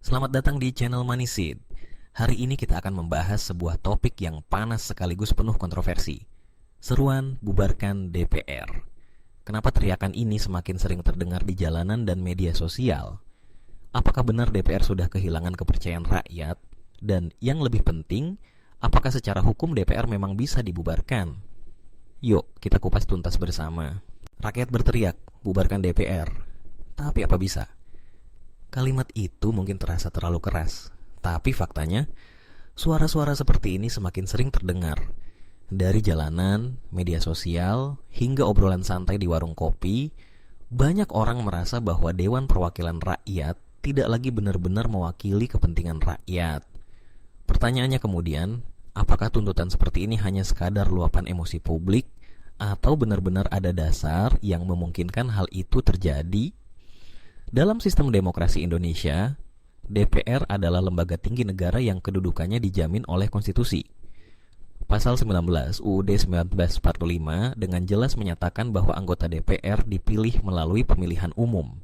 Selamat datang di channel Manisid. Hari ini kita akan membahas sebuah topik yang panas sekaligus penuh kontroversi. Seruan bubarkan DPR. Kenapa teriakan ini semakin sering terdengar di jalanan dan media sosial? Apakah benar DPR sudah kehilangan kepercayaan rakyat? Dan yang lebih penting, apakah secara hukum DPR memang bisa dibubarkan? Yuk, kita kupas tuntas bersama. Rakyat berteriak, bubarkan DPR. Tapi apa bisa? Kalimat itu mungkin terasa terlalu keras, tapi faktanya, suara-suara seperti ini semakin sering terdengar. Dari jalanan, media sosial, hingga obrolan santai di warung kopi, banyak orang merasa bahwa Dewan Perwakilan Rakyat tidak lagi benar-benar mewakili kepentingan rakyat. Pertanyaannya kemudian, apakah tuntutan seperti ini hanya sekadar luapan emosi publik, atau benar-benar ada dasar yang memungkinkan hal itu terjadi? Dalam sistem demokrasi Indonesia, DPR adalah lembaga tinggi negara yang kedudukannya dijamin oleh konstitusi. Pasal 19 UUD 1945 dengan jelas menyatakan bahwa anggota DPR dipilih melalui pemilihan umum.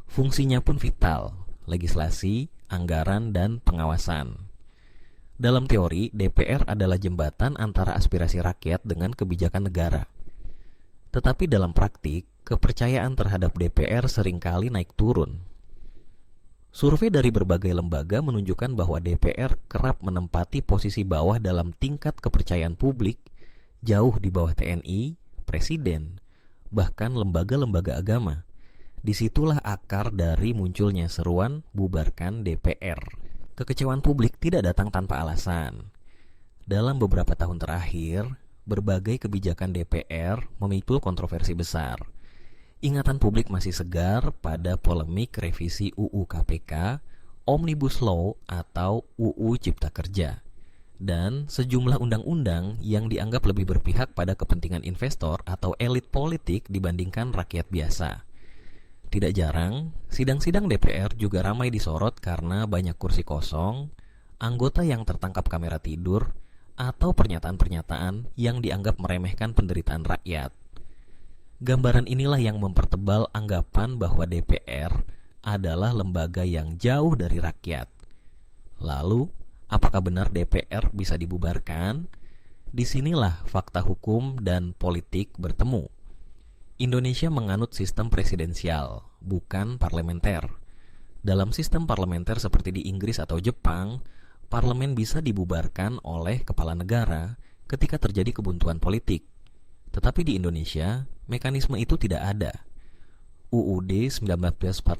Fungsinya pun vital, legislasi, anggaran, dan pengawasan. Dalam teori, DPR adalah jembatan antara aspirasi rakyat dengan kebijakan negara. Tetapi dalam praktik, kepercayaan terhadap DPR seringkali naik turun. Survei dari berbagai lembaga menunjukkan bahwa DPR kerap menempati posisi bawah dalam tingkat kepercayaan publik, jauh di bawah TNI, Presiden, bahkan lembaga-lembaga agama. Disitulah akar dari munculnya seruan bubarkan DPR. Kekecewaan publik tidak datang tanpa alasan. Dalam beberapa tahun terakhir, berbagai kebijakan DPR memicu kontroversi besar. Ingatan publik masih segar pada polemik revisi UU KPK, Omnibus Law atau UU Cipta Kerja, dan sejumlah undang-undang yang dianggap lebih berpihak pada kepentingan investor atau elit politik dibandingkan rakyat biasa. Tidak jarang, sidang-sidang DPR juga ramai disorot karena banyak kursi kosong, anggota yang tertangkap kamera tidur, atau pernyataan-pernyataan yang dianggap meremehkan penderitaan rakyat. Gambaran inilah yang mempertebal anggapan bahwa DPR adalah lembaga yang jauh dari rakyat. Lalu, apakah benar DPR bisa dibubarkan? Disinilah fakta hukum dan politik bertemu. Indonesia menganut sistem presidensial, bukan parlementer. Dalam sistem parlementer seperti di Inggris atau Jepang, parlemen bisa dibubarkan oleh kepala negara ketika terjadi kebuntuan politik. Tetapi di Indonesia, mekanisme itu tidak ada. UUD 1945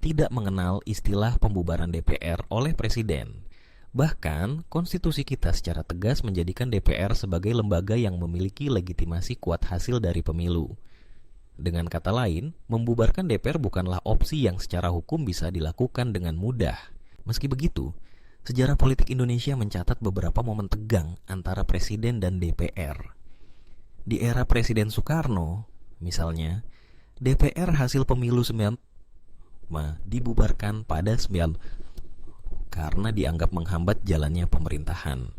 tidak mengenal istilah pembubaran DPR oleh presiden. Bahkan, konstitusi kita secara tegas menjadikan DPR sebagai lembaga yang memiliki legitimasi kuat hasil dari pemilu. Dengan kata lain, membubarkan DPR bukanlah opsi yang secara hukum bisa dilakukan dengan mudah. Meski begitu, sejarah politik Indonesia mencatat beberapa momen tegang antara presiden dan DPR. Di era Presiden Soekarno, misalnya, DPR hasil pemilu 9 dibubarkan pada 9 karena dianggap menghambat jalannya pemerintahan.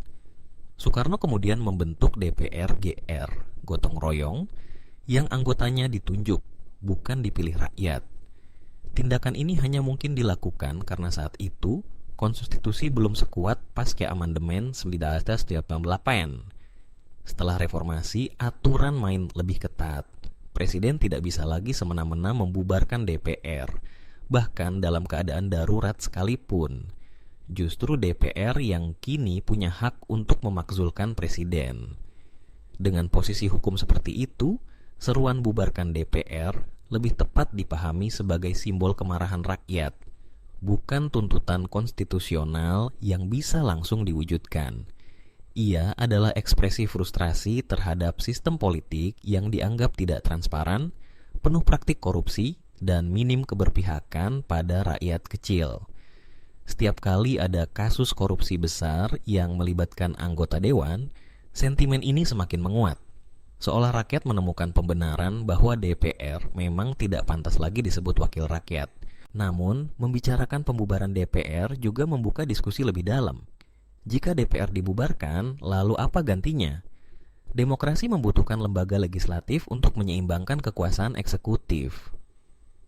Soekarno kemudian membentuk DPR GR, gotong royong, yang anggotanya ditunjuk, bukan dipilih rakyat. Tindakan ini hanya mungkin dilakukan karena saat itu konstitusi belum sekuat pasca amandemen 1998. Setelah reformasi, aturan main lebih ketat. Presiden tidak bisa lagi semena-mena membubarkan DPR, bahkan dalam keadaan darurat sekalipun. Justru DPR yang kini punya hak untuk memakzulkan presiden. Dengan posisi hukum seperti itu, seruan bubarkan DPR lebih tepat dipahami sebagai simbol kemarahan rakyat, bukan tuntutan konstitusional yang bisa langsung diwujudkan. Ia adalah ekspresi frustrasi terhadap sistem politik yang dianggap tidak transparan, penuh praktik korupsi, dan minim keberpihakan pada rakyat kecil. Setiap kali ada kasus korupsi besar yang melibatkan anggota dewan, sentimen ini semakin menguat. Seolah rakyat menemukan pembenaran bahwa DPR memang tidak pantas lagi disebut wakil rakyat. Namun, membicarakan pembubaran DPR juga membuka diskusi lebih dalam. Jika DPR dibubarkan, lalu apa gantinya? Demokrasi membutuhkan lembaga legislatif untuk menyeimbangkan kekuasaan eksekutif.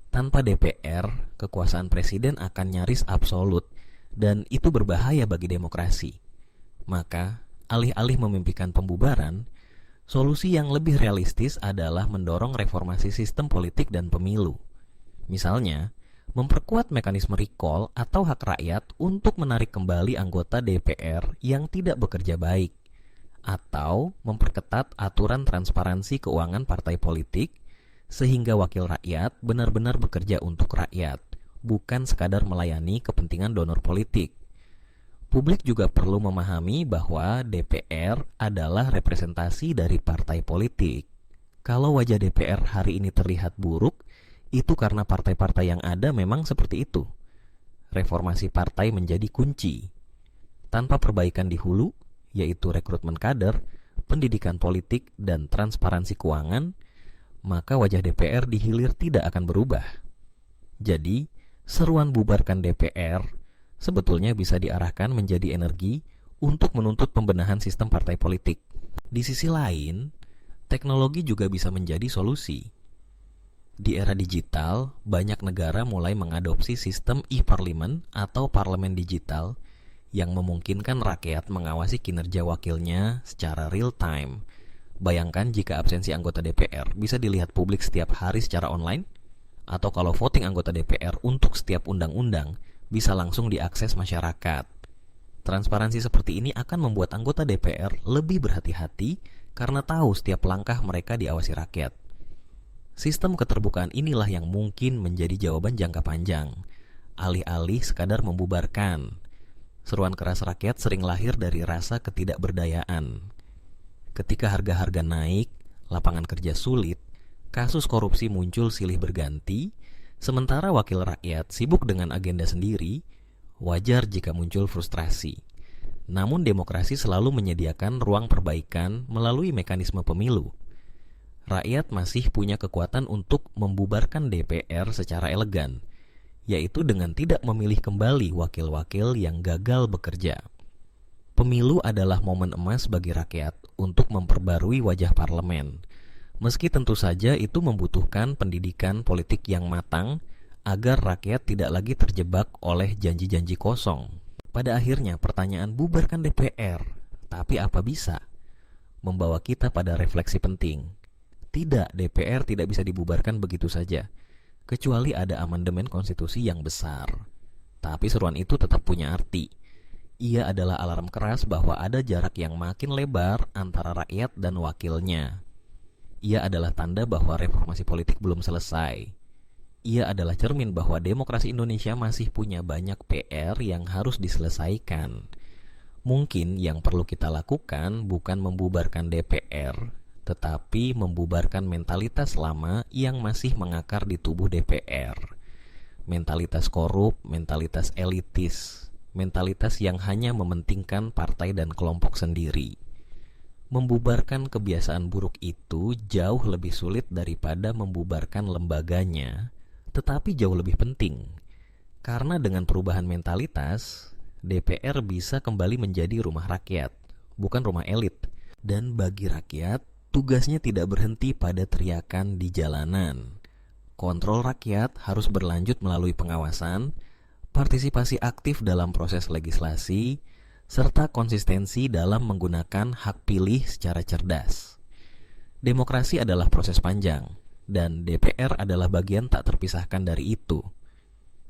Tanpa DPR, kekuasaan presiden akan nyaris absolut, dan itu berbahaya bagi demokrasi. Maka, alih-alih memimpikan pembubaran, solusi yang lebih realistis adalah mendorong reformasi sistem politik dan pemilu. Misalnya, memperkuat mekanisme recall atau hak rakyat untuk menarik kembali anggota DPR yang tidak bekerja baik, atau memperketat aturan transparansi keuangan partai politik sehingga wakil rakyat benar-benar bekerja untuk rakyat, bukan sekadar melayani kepentingan donor politik. Publik juga perlu memahami bahwa DPR adalah representasi dari partai politik. Kalau wajah DPR hari ini terlihat buruk, itu karena partai-partai yang ada memang seperti itu. Reformasi partai menjadi kunci. Tanpa perbaikan di hulu, yaitu rekrutmen kader, pendidikan politik, dan transparansi keuangan, maka wajah DPR di hilir tidak akan berubah. Jadi, seruan bubarkan DPR sebetulnya bisa diarahkan menjadi energi untuk menuntut pembenahan sistem partai politik. Di sisi lain, teknologi juga bisa menjadi solusi. Di era digital, banyak negara mulai mengadopsi sistem e-parliament atau parlemen digital yang memungkinkan rakyat mengawasi kinerja wakilnya secara real time. Bayangkan jika absensi anggota DPR bisa dilihat publik setiap hari secara online, atau kalau voting anggota DPR untuk setiap undang-undang bisa langsung diakses masyarakat. Transparansi seperti ini akan membuat anggota DPR lebih berhati-hati karena tahu setiap langkah mereka diawasi rakyat. Sistem keterbukaan inilah yang mungkin menjadi jawaban jangka panjang, alih-alih sekadar membubarkan. Seruan keras rakyat sering lahir dari rasa ketidakberdayaan. Ketika harga-harga naik, lapangan kerja sulit, kasus korupsi muncul silih berganti, sementara wakil rakyat sibuk dengan agenda sendiri, wajar jika muncul frustrasi. Namun demokrasi selalu menyediakan ruang perbaikan melalui mekanisme pemilu. Rakyat masih punya kekuatan untuk membubarkan DPR secara elegan, yaitu dengan tidak memilih kembali wakil-wakil yang gagal bekerja. Pemilu adalah momen emas bagi rakyat untuk memperbarui wajah parlemen, meski tentu saja itu membutuhkan pendidikan politik yang matang agar rakyat tidak lagi terjebak oleh janji-janji kosong. Pada akhirnya pertanyaan bubarkan DPR, tapi apa bisa? Membawa kita pada refleksi penting. Tidak, DPR tidak bisa dibubarkan begitu saja, kecuali ada amandemen konstitusi yang besar. Tapi seruan itu tetap punya arti. Ia adalah alarm keras bahwa ada jarak yang makin lebar antara rakyat dan wakilnya. Ia adalah tanda bahwa reformasi politik belum selesai. Ia adalah cermin bahwa demokrasi Indonesia masih punya banyak PR yang harus diselesaikan. Mungkin yang perlu kita lakukan bukan membubarkan DPR, tetapi membubarkan mentalitas lama yang masih mengakar di tubuh DPR. Mentalitas korup, mentalitas elitis, mentalitas yang hanya mementingkan partai dan kelompok sendiri. Membubarkan kebiasaan buruk itu jauh lebih sulit daripada membubarkan lembaganya, tetapi jauh lebih penting. Karena dengan perubahan mentalitas, DPR bisa kembali menjadi rumah rakyat, bukan rumah elit. Dan bagi rakyat, tugasnya tidak berhenti pada teriakan di jalanan. Kontrol rakyat harus berlanjut melalui pengawasan, partisipasi aktif dalam proses legislasi, serta konsistensi dalam menggunakan hak pilih secara cerdas. Demokrasi adalah proses panjang, dan DPR adalah bagian tak terpisahkan dari itu.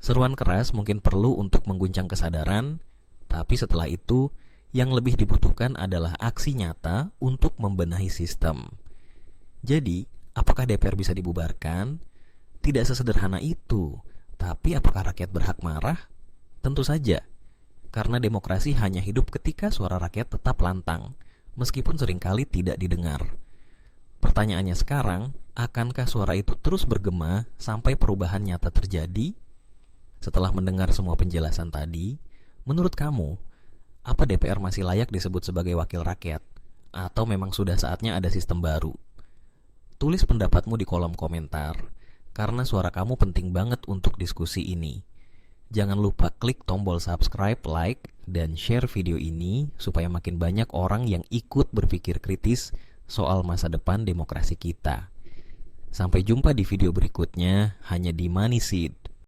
Seruan keras mungkin perlu untuk mengguncang kesadaran, tapi setelah itu, yang lebih dibutuhkan adalah aksi nyata untuk membenahi sistem. Jadi, apakah DPR bisa dibubarkan? Tidak sesederhana itu. Tapi apakah rakyat berhak marah? Tentu saja. Karena demokrasi hanya hidup ketika suara rakyat tetap lantang, meskipun seringkali tidak didengar. Pertanyaannya sekarang, akankah suara itu terus bergema sampai perubahan nyata terjadi? Setelah mendengar semua penjelasan tadi, menurut kamu, apa DPR masih layak disebut sebagai wakil rakyat? Atau memang sudah saatnya ada sistem baru? Tulis pendapatmu di kolom komentar, karena suara kamu penting banget untuk diskusi ini. Jangan lupa klik tombol subscribe, like, dan share video ini supaya makin banyak orang yang ikut berpikir kritis soal masa depan demokrasi kita. Sampai jumpa di video berikutnya hanya di Money Seed.